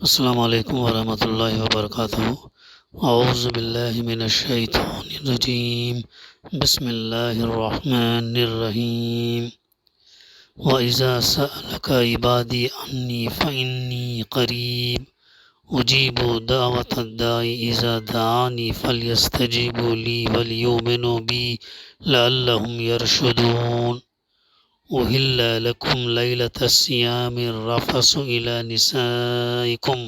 السلام علیکم ورحمۃ اللہ وبرکاتہ۔ اعوذ باللہ من الشیطان الرجیم، بسم اللہ الرحمن الرحیم۔ وَإِذَا سَأَلَكَ عِبَادِي عَنِّي فَإِنِّي قَرِيبٌ أُجِيبُ دَعْوَةَ الدَّاعِ إِذَا دَعَانِ فَلْيَسْتَجِيبُوا لِي وَلْيُؤْمِنُوا بِي لَعَلَّهُمْ يَرْشُدُونَ۔ أُحِلَّ لَكُمْ لَيْلَةَ الصِّيَامِ الرَّفَثُ إِلَى نِسَائِكُمْ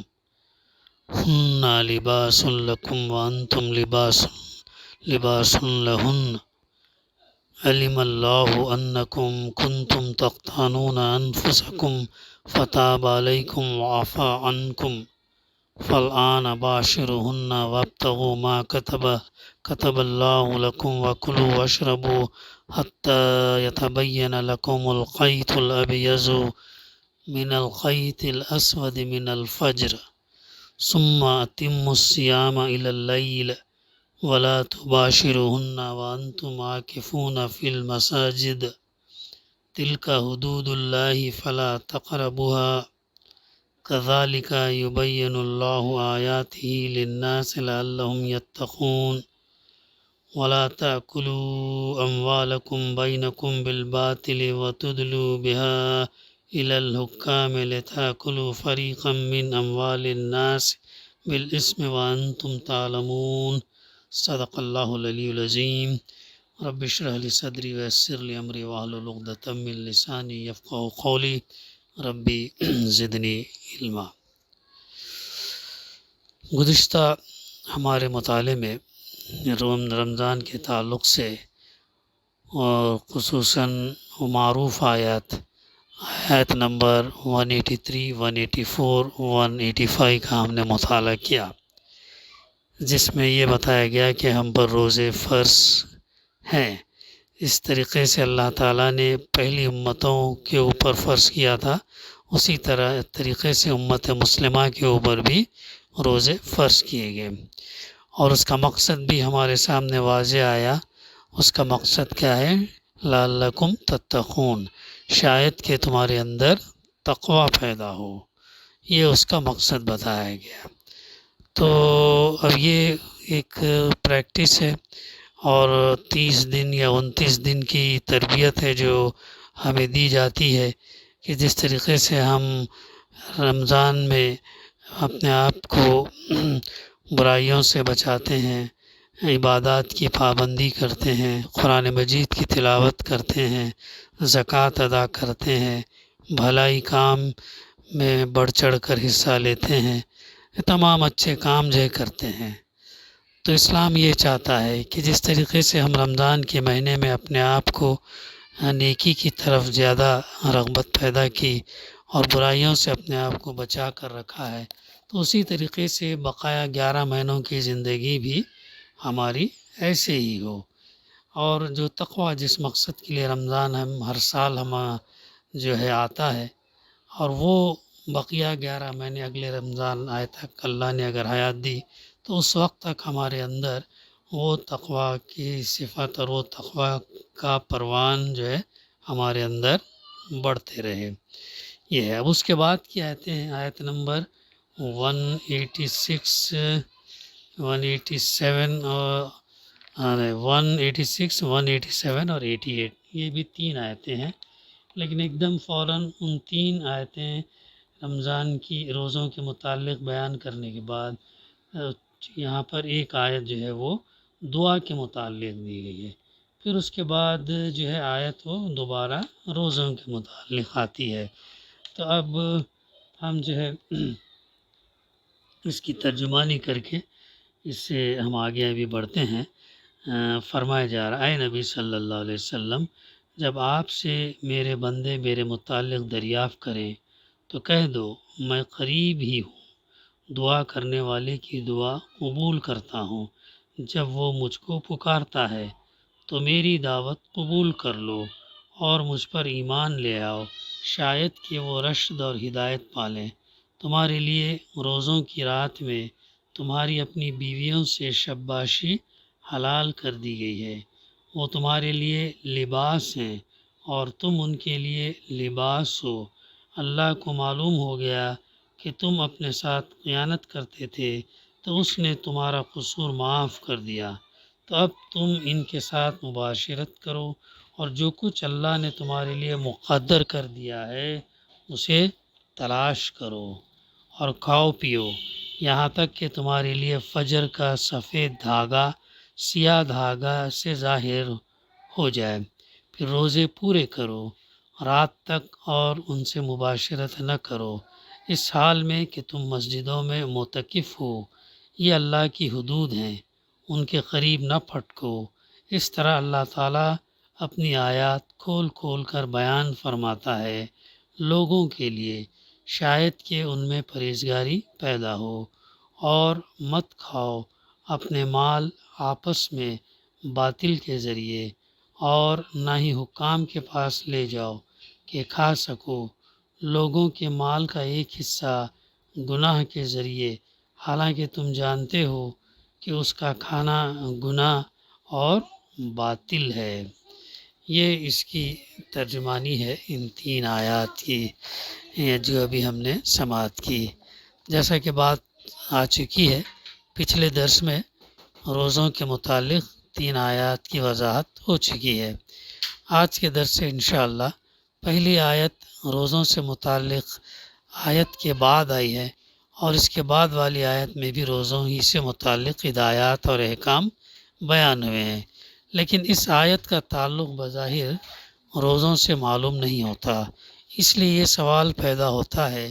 هُنَّ لِبَاسٌ لَكُمْ وَأَنْتُمْ لِبَاسٌ لَهُنَّ عَلِمَ اللَّهُ أَنَّكُمْ كُنْتُمْ تَخْتَانُونَ أَنفُسَكُمْ فَتَابَ عَلَيْكُمْ وَعَفَا عَنْكُمْ فَالْآنَ بَاشِرُوهُنَّ وَابْتَغُوا مَا كَتَبَ اللَّهُ لَكُمْ وَكُلُوا وَاشْرَبُوا حَتَّى يَتَبَيَّنَ لَكُمُ الْخَيْطُ الْأَبْيَضُ مِنَ الْخَيْطِ الْأَسْوَدِ مِنَ الْفَجْرِ ثُمَّ أَتِمُّوا الصِّيَامَ إِلَى اللَّيْلِ وَلَا تُبَاشِرُوهُنَّ وَأَنْتُمْ عَاكِفُونَ فِي الْمَسَاجِدِ تِلْكَ حُدُودُ اللَّهِ فَلَا تَقْرَبُوهَا كَذَلِكَ يُبَيِّنُ اللَّهُ آيَاتِهِ لِلنَّاسِ لَعَلَّهُمْ يَتَّقُونَ وَلَا تَأْكُلُوا أَمْوَالَكُمْ بَيْنَكُمْ بِالْبَاطِلِ وَتُدْلُوا بِهَا إِلَى الْحُكَّامِ لِتَأْكُلُوا فَرِيقًا مِّنْ أَمْوَالِ النَّاسِ بِالْإِثْمِ وَأَنْتُمْ تَعْلَمُونَ۔ صدق اللہ العلی العظیم۔ رب اشرح لي صدری ویسر لي امری واحلل عقدۃ من لسانی یفقہوا قولی، ربی زدنی علما۔ گزشتہ ہمارے مطالعے میں رمضان کے تعلق سے اور خصوصاً معروف آیت نمبر 183، 184، 185 کا ہم نے مطالعہ کیا، جس میں یہ بتایا گیا کہ ہم پر روزے فرض ہیں۔ اس طریقے سے اللہ تعالیٰ نے پہلی امتوں کے اوپر فرض کیا تھا، اسی طریقے سے امت مسلمہ کے اوپر بھی روزے فرض کیے گئے، اور اس کا مقصد بھی ہمارے سامنے واضح آیا۔ اس کا مقصد کیا ہے؟ لعلکم تتقون، شاید کہ تمہارے اندر تقوی پیدا ہو، یہ اس کا مقصد بتایا گیا۔ تو اب یہ ایک پریکٹس ہے، اور 30 دن یا 29 دن کی تربیت ہے جو ہمیں دی جاتی ہے کہ جس طریقے سے ہم رمضان میں اپنے آپ کو برائیوں سے بچاتے ہیں، عبادات کی پابندی کرتے ہیں، قرآن مجید کی تلاوت کرتے ہیں، زکوٰۃ ادا کرتے ہیں، بھلائی کام میں بڑھ چڑھ کر حصہ لیتے ہیں، تمام اچھے کام جو کرتے ہیں۔ تو اسلام یہ چاہتا ہے کہ جس طریقے سے ہم رمضان کے مہینے میں اپنے آپ کو نیکی کی طرف زیادہ رغبت پیدا کی اور برائیوں سے اپنے آپ کو بچا کر رکھا ہے، تو اسی طریقے سے بقایا 11 مہینوں کی زندگی بھی ہماری ایسے ہی ہو، اور جو تقوی جس مقصد کے لیے رمضان ہم ہر سال جو ہے آتا ہے، اور وہ بقیہ 11 مہینے اگلے رمضان آئے تک اللہ نے اگر حیات دی تو اس وقت تک ہمارے اندر وہ تقوی کی صفت اور وہ تقوی کا پروان جو ہے ہمارے اندر بڑھتے رہے۔ یہ ہے۔ اب اس کے بعد کی آیتیں ہیں، آیت نمبر 186، 187 اور 186، 187 اور 88، یہ بھی 3 آیتیں ہیں، لیکن ایک دم فوراً ان 3 آیتیں رمضان کی روزوں کے متعلق بیان کرنے کے بعد یہاں پر ایک آیت جو ہے وہ دعا کے متعلق دی گئی ہے، پھر اس کے بعد جو ہے آیت وہ دوبارہ روزوں کے متعلق آتی ہے۔ تو اب ہم جو ہے اس کی ترجمانی کر کے اس سے ہم آگے ابھی بڑھتے ہیں۔ فرمایا جا رہا ہے، اے نبی صلی اللہ علیہ وسلم، جب آپ سے میرے بندے میرے متعلق دریافت کریں تو کہہ دو میں قریب ہی ہوں، دعا کرنے والے کی دعا قبول کرتا ہوں۔ جب وہ مجھ کو پکارتا ہے تو میری دعوت قبول کر لو اور مجھ پر ایمان لے آؤ، شاید کہ وہ رشد اور ہدایت پالیں۔ تمہارے لیے روزوں کی رات میں تمہاری اپنی بیویوں سے شباشی حلال کر دی گئی ہے، وہ تمہارے لیے لباس ہیں اور تم ان کے لیے لباس ہو۔ اللہ کو معلوم ہو گیا کہ کہ تم اپنے ساتھ خیانت کرتے تھے تو اس نے تمہارا قصور معاف کر دیا، تو اب تم ان کے ساتھ مباشرت کرو اور جو کچھ اللہ نے تمہارے لیے مقدر کر دیا ہے اسے تلاش کرو اور کھاؤ پیو یہاں تک کہ تمہارے لیے فجر کا سفید دھاگا سیاہ دھاگا سے ظاہر ہو جائے، پھر روزے پورے کرو رات تک اور ان سے مباشرت نہ کرو اس حال میں کہ تم مسجدوں میں معتکف ہو، یہ اللہ کی حدود ہیں ان کے قریب نہ پھٹکو۔ اس طرح اللہ تعالیٰ اپنی آیات کھول کھول کر بیان فرماتا ہے لوگوں کے لیے، شاید کہ ان میں پرہیزگاری پیدا ہو۔ اور مت کھاؤ اپنے مال آپس میں باطل کے ذریعے، اور نہ ہی حکام کے پاس لے جاؤ کہ کھا سکو لوگوں کے مال کا ایک حصہ گناہ کے ذریعے، حالانکہ تم جانتے ہو کہ اس کا کھانا گناہ اور باطل ہے۔ یہ اس کی ترجمانی ہے ان 3 آیات کی جو ابھی ہم نے سماعت کی۔ جیسا کہ بات آ چکی ہے پچھلے درس میں روزوں کے متعلق 3 آیات کی وضاحت ہو چکی ہے۔ آج کے درس سے انشاءاللہ پہلی آیت روزوں سے متعلق آیت کے بعد آئی ہے، اور اس کے بعد والی آیت میں بھی روزوں ہی سے متعلق ہدایات اور احکام بیان ہوئے ہیں، لیکن اس آیت کا تعلق بظاہر روزوں سے معلوم نہیں ہوتا۔ اس لیے یہ سوال پیدا ہوتا ہے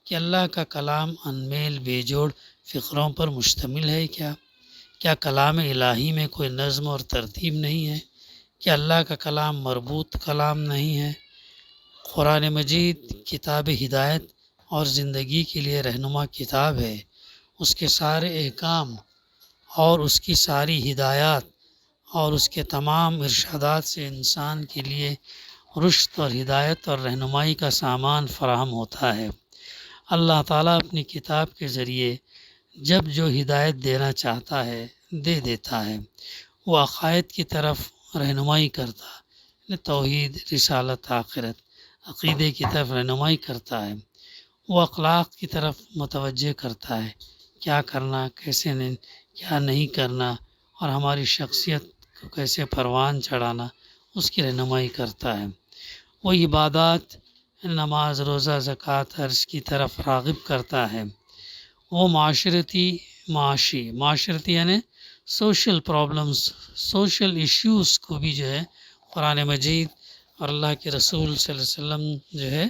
کہ اللہ کا کلام انمیل بے جوڑ فقروں پر مشتمل ہے کیا کلام الہی میں کوئی نظم اور ترتیب نہیں ہے؟ کیا اللہ کا کلام مربوط کلام نہیں ہے؟ قرآن مجید کتاب ہدایت اور زندگی کے لیے رہنما کتاب ہے، اس کے سارے احکام اور اس کی ساری ہدایات اور اس کے تمام ارشادات سے انسان کے لیے رشد اور ہدایت اور رہنمائی کا سامان فراہم ہوتا ہے۔ اللہ تعالیٰ اپنی کتاب کے ذریعے جب جو ہدایت دینا چاہتا ہے دے دیتا ہے۔ وہ عقائد کی طرف رہنمائی کرتا ہے، توحید، رسالت، آخرت، عقیدے کی طرف رہنمائی کرتا ہے۔ وہ اخلاق کی طرف متوجہ کرتا ہے، کیا کرنا، کیسے کیا نہیں کرنا، اور ہماری شخصیت کو کیسے پروان چڑھانا، اس کی رہنمائی کرتا ہے۔ وہ عبادات، نماز، روزہ، زکوٰۃ، حج کی طرف راغب کرتا ہے۔ وہ معاشرتی یعنی سوشل پرابلمز، سوشل ایشوز کو بھی جو ہے قرآن مجید اور اللہ کے رسول صلی اللہ علیہ وسلم جو ہے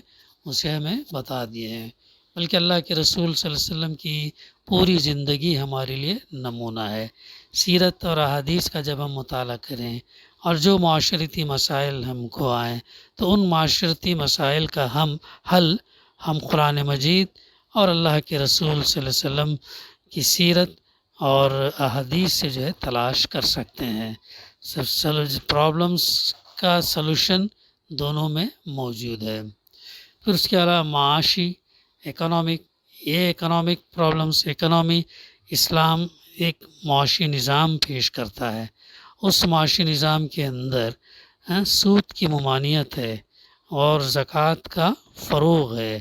اسے ہمیں بتا دیے ہیں، بلکہ اللہ کے رسول صلی اللہ علیہ وسلم کی پوری زندگی ہمارے لیے نمونہ ہے۔ سیرت اور احادیث کا جب ہم مطالعہ کریں اور جو معاشرتی مسائل ہم کو آئیں تو ان معاشرتی مسائل کا حل ہم قرآن مجید اور اللہ کے رسول صلی اللہ علیہ وسلم کی سیرت اور احادیث سے جو ہے تلاش کر سکتے ہیں۔ پرابلمس کا سلوشن دونوں میں موجود ہے۔ پھر اس کے علاوہ معاشی، اکنامک پرابلمس، اسلام ایک معاشی نظام پیش کرتا ہے، اس معاشی نظام کے اندر سود کی ممانعت ہے اور زکوٰۃ کا فروغ ہے،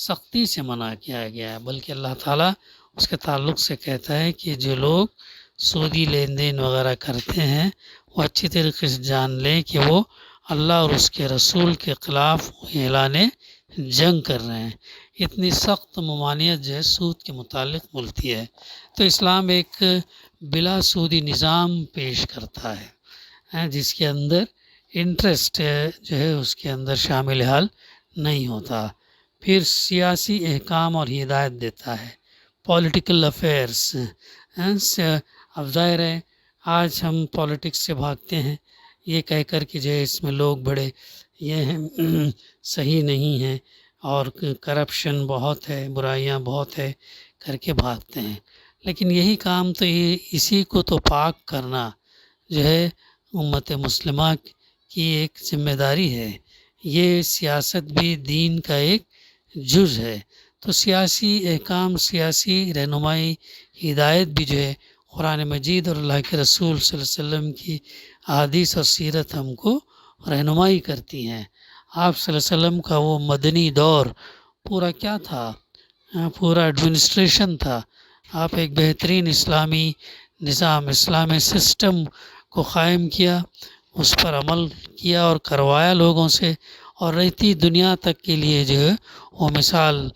سختی سے منع کیا گیا ہے، بلکہ اللہ تعالیٰ اس کے تعلق سے کہتا ہے کہ جو لوگ سودی لین دین وغیرہ کرتے ہیں وہ اچھی طریقے سے جان لیں کہ وہ اللہ اور اس کے رسول کے خلاف اعلان جنگ کر رہے ہیں۔ اتنی سخت ممانعت جو ہے سود کے متعلق ملتی ہے، تو اسلام ایک بلا سودی نظام پیش کرتا ہے جس کے اندر انٹرسٹ جو ہے اس کے اندر شامل حال نہیں ہوتا۔ پھر سیاسی احکام اور ہدایت دیتا ہے، پولیٹیکل افیئرس۔ اب ظاہر ہے آج ہم پولیٹکس سے بھاگتے ہیں یہ کہہ کر کہ جو ہے اس میں لوگ بڑے یہ صحیح نہیں ہیں اور کرپشن بہت ہے، برائیاں بہت ہے کر کے بھاگتے ہیں، لیکن یہی کام تو اسی کو تو پاک کرنا جو ہے امت مسلمہ کی ایک ذمہ داری ہے۔ یہ سیاست بھی دین کا ایک جز ہے، تو سیاسی احکام، سیاسی رہنمائی، ہدایت بھی جو ہے قرآن مجید اور اللہ کے رسول صلی اللہ علیہ وسلم کی احادیث اور سیرت ہم کو رہنمائی کرتی ہیں۔ آپ صلی اللہ علیہ وسلم کا وہ مدنی دور پورا کیا تھا؟ پورا ایڈمنسٹریشن تھا. آپ ایک بہترین اسلامی نظام، اسلامی سسٹم کو قائم کیا، اس پر عمل کیا اور کروایا لوگوں سے، اور رہتی دنیا تک کے لیے جو ہے وہ مثال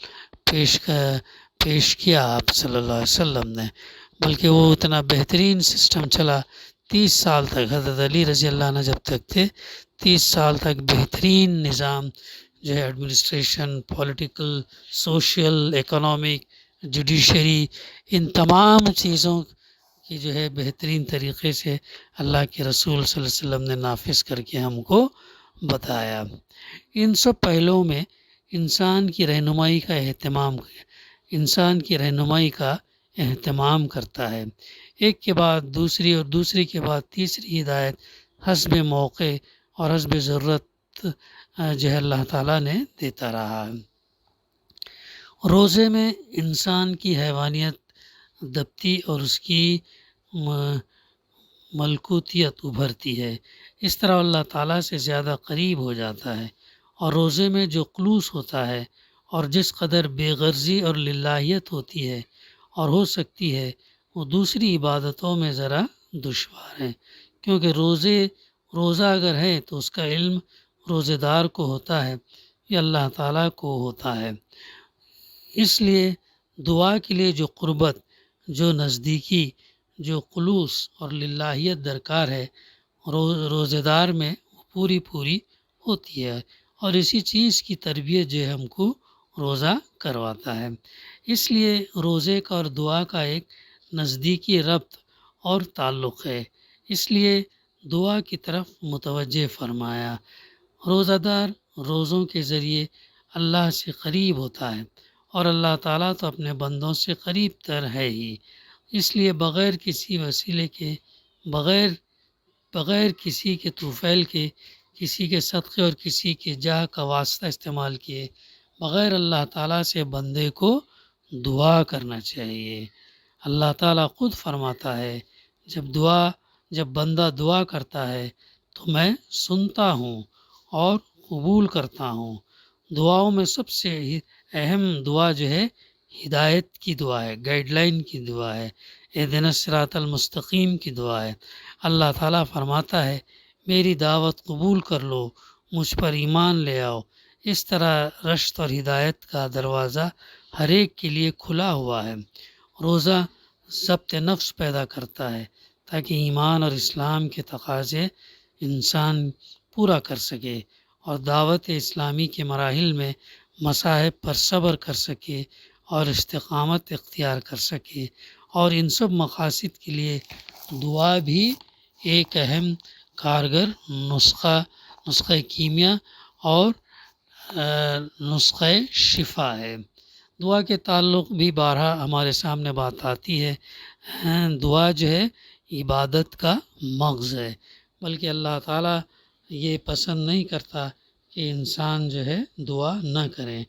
پیش کیا آپ صلی اللہ علیہ وسلم نے. بلکہ وہ اتنا بہترین سسٹم چلا 30 سال تک. حضرت علی رضی اللہ عنہ جب تک تھے 30 سال تک بہترین نظام جو ہے administration, political, social, economic, judiciary, ان تمام چیزوں کی جو ہے بہترین طریقے سے اللہ کے رسول صلی اللہ علیہ وسلم نے نافذ کر کے ہم کو بتایا. ان سب پہلوؤں میں انسان کی رہنمائی کا اہتمام کرتا ہے. ایک کے بعد دوسری اور دوسری کے بعد تیسری ہدایت حسب موقع اور حسب ضرورت جو ہے اللہ تعالیٰ نے دیتا رہا ہے. روزے میں انسان کی حیوانیت دبتی اور اس کی ملکوتیت ابھرتی ہے. اس طرح اللہ تعالیٰ سے زیادہ قریب ہو جاتا ہے. اور روزے میں جو خلوص ہوتا ہے اور جس قدر بے غرضی اور للہیت ہوتی ہے اور ہو سکتی ہے، وہ دوسری عبادتوں میں ذرا دشوار ہے. کیونکہ روزہ اگر ہے تو اس کا علم روزے دار کو ہوتا ہے یا اللہ تعالیٰ کو ہوتا ہے. اس لیے دعا کے لیے جو قربت، جو نزدیکی، جو خلوص اور للہیت درکار ہے، روزے دار میں پوری ہوتی ہے. اور اسی چیز کی تربیت جو ہے ہم کو روزہ کرواتا ہے. اس لیے روزے کا اور دعا کا ایک نزدیکی ربط اور تعلق ہے. اس لیے دعا کی طرف متوجہ فرمایا. روزہ دار روزوں کے ذریعے اللہ سے قریب ہوتا ہے، اور اللہ تعالیٰ تو اپنے بندوں سے قریب تر ہے ہی. اس لیے بغیر کسی وسیلے کے، بغیر کسی کے طوفیل کے، کسی کے صدقے اور کسی کے جاہ کا واسطہ استعمال کیے، بغیر اللہ تعالیٰ سے بندے کو دعا کرنا چاہیے. اللہ تعالیٰ خود فرماتا ہے جب بندہ دعا کرتا ہے تو میں سنتا ہوں اور قبول کرتا ہوں. دعاؤں میں سب سے اہم دعا جو ہے ہدایت کی دعا ہے، گائیڈ لائن کی دعا ہے، اہدنا الصراط المستقیم کی دعا ہے. اللہ تعالیٰ فرماتا ہے میری دعوت قبول کر لو، مجھ پر ایمان لے آؤ. اس طرح رشد اور ہدایت کا دروازہ ہر ایک کے لیے کھلا ہوا ہے. روزہ ضبط نفس پیدا کرتا ہے تاکہ ایمان اور اسلام کے تقاضے انسان پورا کر سکے اور دعوت اسلامی کے مراحل میں مصائب پر صبر کر سکے اور استقامت اختیار کر سکے. اور ان سب مقاصد کے لیے دعا بھی ایک اہم کارگر نسخہ کیمیا اور نسخہ شفا ہے. دعا کے تعلق بھی بارہا ہمارے سامنے بات آتی ہے. دعا جو ہے عبادت کا مغز ہے، بلکہ اللہ تعالیٰ یہ پسند نہیں کرتا کہ انسان جو ہے دعا نہ کرے.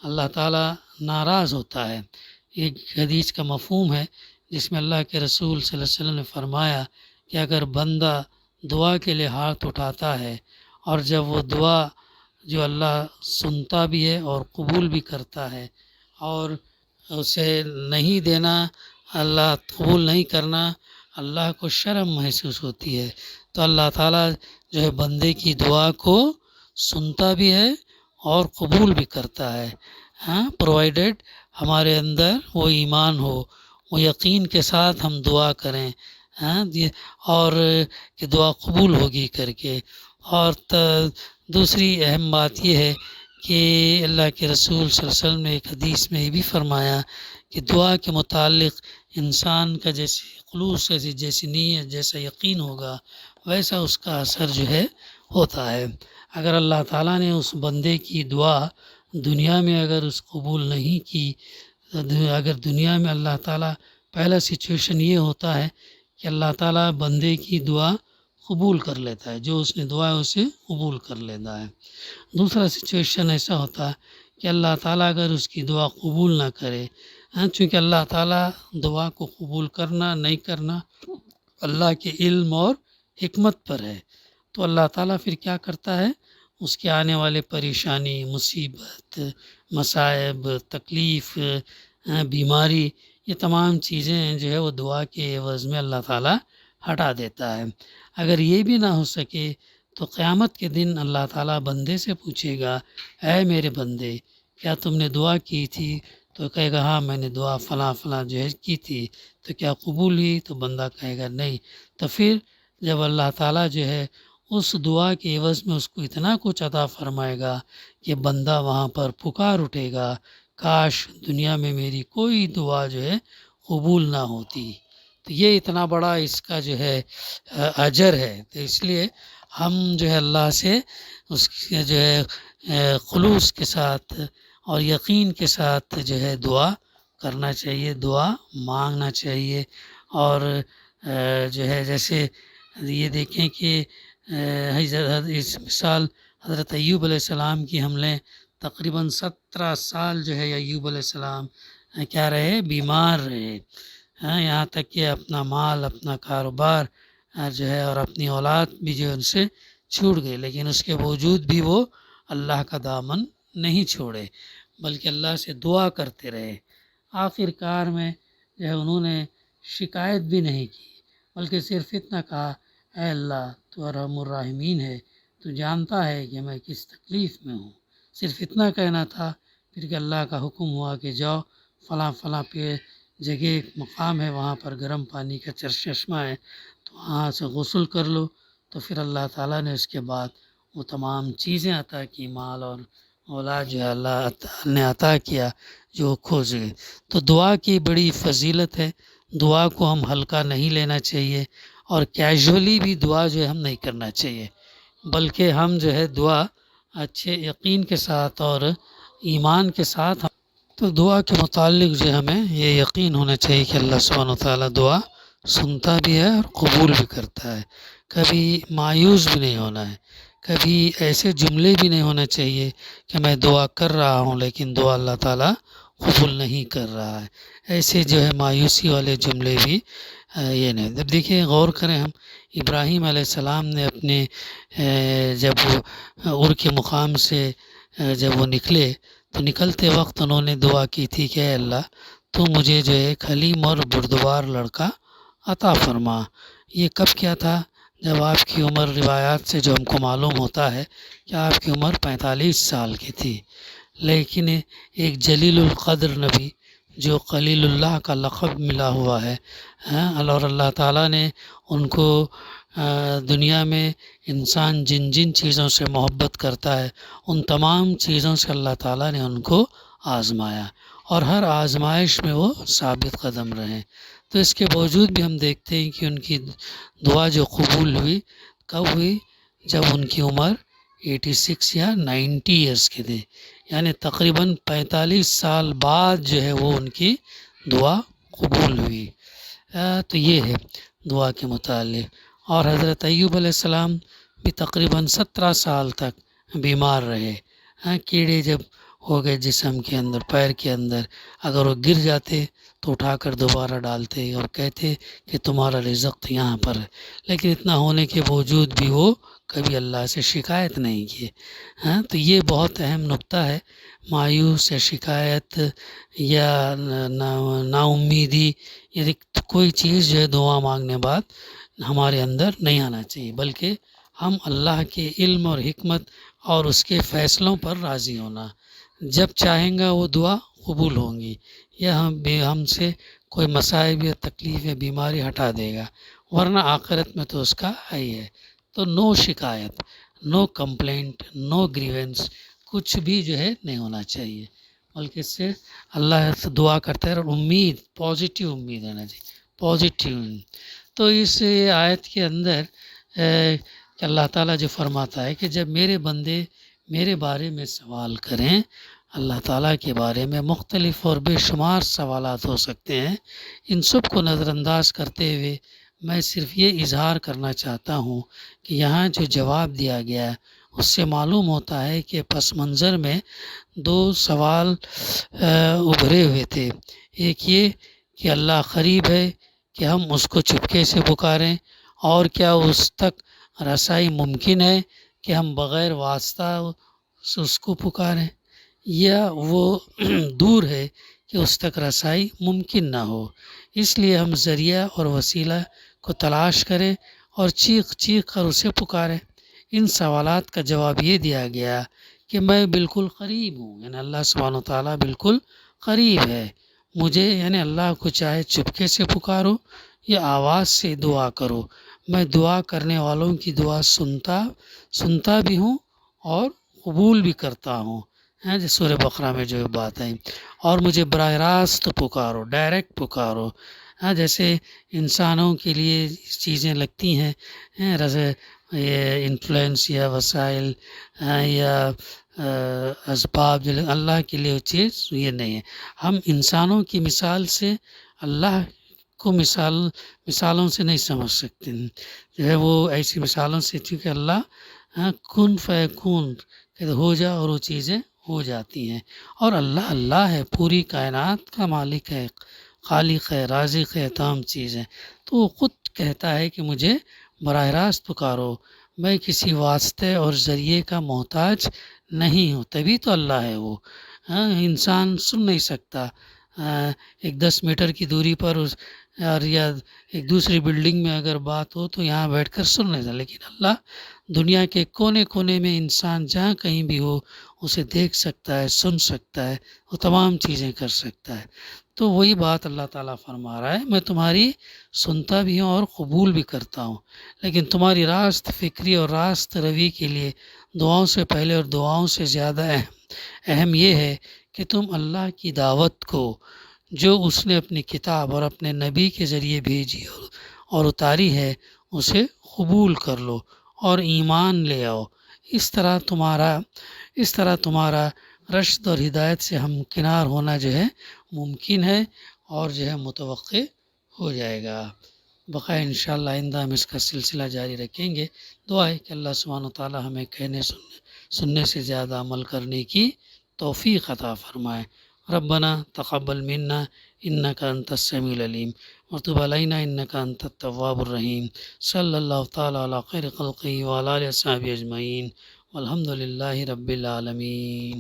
اللہ تعالیٰ ناراض ہوتا ہے. ایک حدیث کا مفہوم ہے جس میں اللہ کے رسول صلی اللہ علیہ وسلم نے فرمایا کہ اگر بندہ دعا کے لیے ہاتھ اٹھاتا ہے اور جب وہ دعا جو اللہ سنتا بھی ہے اور قبول بھی کرتا ہے اور اسے نہیں دینا، اللہ قبول نہیں کرنا، اللہ کو شرم محسوس ہوتی ہے، تو اللہ تعالیٰ جو ہے بندے کی دعا کو سنتا بھی ہے اور قبول بھی کرتا ہے. پرووائڈیڈ ہمارے اندر وہ ایمان ہو، وہ یقین کے ساتھ ہم دعا کریں اور کہ دعا قبول ہوگی کر کے. اور دوسری اہم بات یہ ہے کہ اللہ کے رسول صلی اللہ علیہ وسلم نے ایک حدیث میں یہ بھی فرمایا کہ دعا کے متعلق انسان کا جیسے خلوص، جیسی نیت، جیسا یقین ہوگا ویسا اس کا اثر جو ہے ہوتا ہے. اگر اللہ تعالیٰ نے اس بندے کی دعا دنیا میں اگر اس قبول نہیں کی، اگر دنیا میں اللہ تعالیٰ، پہلا سچویشن یہ ہوتا ہے کہ اللہ تعالیٰ بندے کی دعا قبول کر لیتا ہے، جو اس نے دعا ہے اسے قبول کر لیتا ہے. دوسرا سچویشن ایسا ہوتا ہے کہ اللہ تعالیٰ اگر اس کی دعا قبول نہ کرے، چونکہ اللہ تعالیٰ دعا کو قبول کرنا نہیں کرنا اللہ کے علم اور حکمت پر ہے، تو اللہ تعالیٰ پھر کیا کرتا ہے، اس کے آنے والے پریشانی، مصیبت، مصائب، تکلیف، بیماری، یہ تمام چیزیں جو ہے وہ دعا کے عوض میں اللہ تعالیٰ ہٹا دیتا ہے۔ اگر یہ بھی نہ ہو سکے تو قیامت کے دن اللہ تعالیٰ بندے سے پوچھے گا، اے میرے بندے کیا تم نے دعا کی تھی؟ تو کہے گا ہاں میں نے دعا فلاں فلاں جو ہے کی تھی، تو کیا قبول ہوئی؟ تو بندہ کہے گا نہیں۔ تو پھر جب اللہ تعالیٰ جو ہے اس دعا کے عوض میں اس کو اتنا کچھ عطا فرمائے گا کہ بندہ وہاں پر پکار اٹھے گا، کاش دنیا میں میری کوئی دعا جو ہے قبول نہ ہوتی۔ تو یہ اتنا بڑا اس کا جو ہے اجر ہے، تو اس لیے ہم جو ہے اللہ سے اس کے جو ہے خلوص کے ساتھ اور یقین کے ساتھ جو ہے دعا کرنا چاہیے، دعا مانگنا چاہیے۔ اور جو ہے جیسے یہ دیکھیں کہ اس مثال حضرت ایوب علیہ السلام کی ہم لیں، تقریباً 17 سال جو ہے ایوب علیہ السلام کیا رہے؟ بیمار رہے، یہاں تک کہ اپنا مال، اپنا کاروبار جو ہے اور اپنی اولاد بھی جو ان سے چھوٹ گئی، لیکن اس کے باوجود بھی وہ اللہ کا دامن نہیں چھوڑے بلکہ اللہ سے دعا کرتے رہے۔ آخر کار میں جو ہے انہوں نے شکایت بھی نہیں کی بلکہ صرف اتنا کہا، اے اللہ تو ارحم الراحمین ہے، تو جانتا ہے کہ میں کس تکلیف میں ہوں، صرف اتنا کہنا تھا۔ پھر کہ اللہ کا حکم ہوا کہ جاؤ فلاں فلاں پہ جگہ ایک مقام ہے، وہاں پر گرم پانی کا چشمہ ہے، تو وہاں سے غسل کر لو۔ تو پھر اللہ تعالیٰ نے اس کے بعد وہ تمام چیزیں عطا کی، مال اور اولاد جو ہے اللہ نے عطا کیا جو کھوج گئے۔ تو دعا کی بڑی فضیلت ہے، دعا کو ہم ہلکا نہیں لینا چاہیے اور کیجولی بھی دعا جو ہے ہم نہیں کرنا چاہیے، بلکہ ہم جو ہے دعا اچھے یقین کے ساتھ اور ایمان کے ساتھ، تو دعا کے متعلق جو ہمیں یہ یقین ہونا چاہیے کہ اللہ سبحانہ و تعالیٰ دعا سنتا بھی ہے اور قبول بھی کرتا ہے۔ کبھی مایوس بھی نہیں ہونا ہے، کبھی ایسے جملے بھی نہیں ہونے چاہیے کہ میں دعا کر رہا ہوں لیکن دعا اللہ تعالیٰ قبول نہیں کر رہا ہے، ایسے جو ہے مایوسی والے جملے بھی یہ نہیں۔ جب دیکھیں غور کریں ہم، ابراہیم علیہ السلام نے اپنے جب عور کے مقام سے جب وہ نکلے تو نکلتے وقت انہوں نے دعا کی تھی کہ اے اللہ تو مجھے جو ہے ایک حلیم اور بردبار لڑکا عطا فرما۔ یہ کب کیا تھا؟ جب آپ کی عمر، روایات سے جو ہم کو معلوم ہوتا ہے کہ آپ کی عمر 45 سال کی تھی، لیکن ایک جلیل القدر نبی جو خلیل اللہ کا لقب ملا ہوا ہے، اور اللہ تعالیٰ نے ان کو دنیا میں انسان جن جن چیزوں سے محبت کرتا ہے ان تمام چیزوں سے اللہ تعالیٰ نے ان کو آزمایا، اور ہر آزمائش میں وہ ثابت قدم رہے۔ تو اس کے باوجود بھی ہم دیکھتے ہیں کہ ان کی دعا جو قبول ہوئی کب ہوئی؟ جب ان کی عمر 86 یا 90 ایئرس کے تھے، یعنی تقریباً 45 سال بعد جو ہے وہ ان کی دعا قبول ہوئی۔ تو یہ ہے دعا کے متعلق۔ اور حضرت ایوب علیہ السلام بھی تقریباً 17 سال تک بیمار رہے، کیڑے جب ہو گئے جسم کے اندر، پیر کے اندر، اگر وہ گر جاتے تو اٹھا کر دوبارہ ڈالتے اور کہتے کہ تمہارا رزق یہاں پر ہے، لیکن اتنا ہونے کے باوجود بھی وہ کبھی اللہ سے شکایت نہیں کیے۔ تو یہ بہت اہم نقطہ ہے، مایوس یا شکایت یا نا امیدی یا کوئی چیز جو ہے دعا مانگنے بعد ہمارے اندر نہیں آنا چاہیے، بلکہ ہم اللہ کے علم اور حکمت اور اس کے فیصلوں پر راضی ہونا، جب چاہیں گا وہ دعا قبول ہوں گی، یا ہم سے کوئی مصائب یا تکلیف یا بیماری ہٹا دے گا، ورنہ آخرت میں تو اس کا ہے ہی ہے۔ تو نو شکایت، نو کمپلینٹ، نو گریونس، کچھ بھی جو ہے نہیں ہونا چاہیے، بلکہ اس سے اللہ سے دعا کرتے ہیں اور امید، پازیٹیو امید ہونا چاہیے، پازیٹیو۔ تو اس آیت کے اندر کہ اللہ تعالیٰ جو فرماتا ہے کہ جب میرے بندے میرے بارے میں سوال کریں، اللہ تعالیٰ کے بارے میں مختلف اور بے شمار سوالات ہو سکتے ہیں، ان سب کو نظر انداز کرتے ہوئے میں صرف یہ اظہار کرنا چاہتا ہوں کہ یہاں جو جواب دیا گیا ہے اس سے معلوم ہوتا ہے کہ پس منظر میں دو سوال ابھرے ہوئے تھے۔ ایک یہ کہ اللہ قریب ہے کہ ہم اس کو چپکے سے پکاریں، اور کیا اس تک رسائی ممکن ہے کہ ہم بغیر واسطہ سے اس کو پکاریں، یا وہ دور ہے کہ اس تک رسائی ممکن نہ ہو، اس لیے ہم ذریعہ اور وسیلہ کو تلاش کریں اور چیخ چیخ کر اسے پکاریں۔ ان سوالات کا جواب یہ دیا گیا کہ میں بالکل قریب ہوں، یعنی اللہ سبحانہ وتعالیٰ بالکل قریب ہے مجھے، یعنی اللہ کو چاہے چپکے سے پکارو یا آواز سے دعا کرو، میں دعا کرنے والوں کی دعا سنتا بھی ہوں اور قبول بھی کرتا ہوں، جو سورہ بقرہ میں جو بات ہے۔ اور مجھے براہ راست پکارو، ڈائریکٹ پکارو، جیسے انسانوں کے لیے چیزیں لگتی ہیں، یہ انفلوئنس یا وسائل یا اسباب، اللہ کے لیے وہ چیز یہ نہیں ہے۔ ہم انسانوں کی مثال سے اللہ کو مثالوں سے نہیں سمجھ سکتے، جو ہے وہ ایسی مثالوں سے، چونکہ اللہ کن فیکون ہو جا اور وہ چیزیں ہو جاتی ہیں، اور اللہ ہے، پوری کائنات کا مالک ہے، خالق ہے، رازق ہے، تمام چیزیں، تو وہ خود کہتا ہے کہ مجھے براہ راست پکارو، میں کسی واسطے اور ذریعے کا محتاج نہیں ہوں، تبھی تو اللہ ہے وہ۔ انسان سن نہیں سکتا، ایک 10 میٹر کی دوری پر اور یا ایک دوسری بلڈنگ میں اگر بات ہو تو یہاں بیٹھ کر سن نہیں سکتا، لیکن اللہ دنیا کے کونے کونے میں، انسان جہاں کہیں بھی ہو اسے دیکھ سکتا ہے، سن سکتا ہے، وہ تمام چیزیں کر سکتا ہے۔ تو وہی بات اللہ تعالیٰ فرما رہا ہے، میں تمہاری سنتا بھی ہوں اور قبول بھی کرتا ہوں، لیکن تمہاری راست فکری اور راست روی کے لیے دعاؤں سے پہلے اور دعاؤں سے زیادہ اہم یہ ہے کہ تم اللہ کی دعوت کو، جو اس نے اپنی کتاب اور اپنے نبی کے ذریعے بھیجی اور اتاری ہے، اسے قبول کر لو اور ایمان لے آؤ۔ اس طرح تمہارا رشد اور ہدایت سے ہمکنار ہونا جو ہے ممکن ہے اور جو ہے متوقع ہو جائے گا۔ بقیہ انشاءاللہ آئندہ ہم اس کا سلسلہ جاری رکھیں گے۔ دعا ہے کہ اللہ سبحانہ وتعالی ہمیں کہنے سننے سے زیادہ عمل کرنے کی توفیق عطا فرمائے۔ ربنا تقبل منا انک انت السمیع العلیم وتب علینا انک انت التواب الرحیم۔ صلی اللہ تعالی علی خیر خلقہ وعلی آلہ وصحبہ اجمعین والحمد للہ رب العالمین۔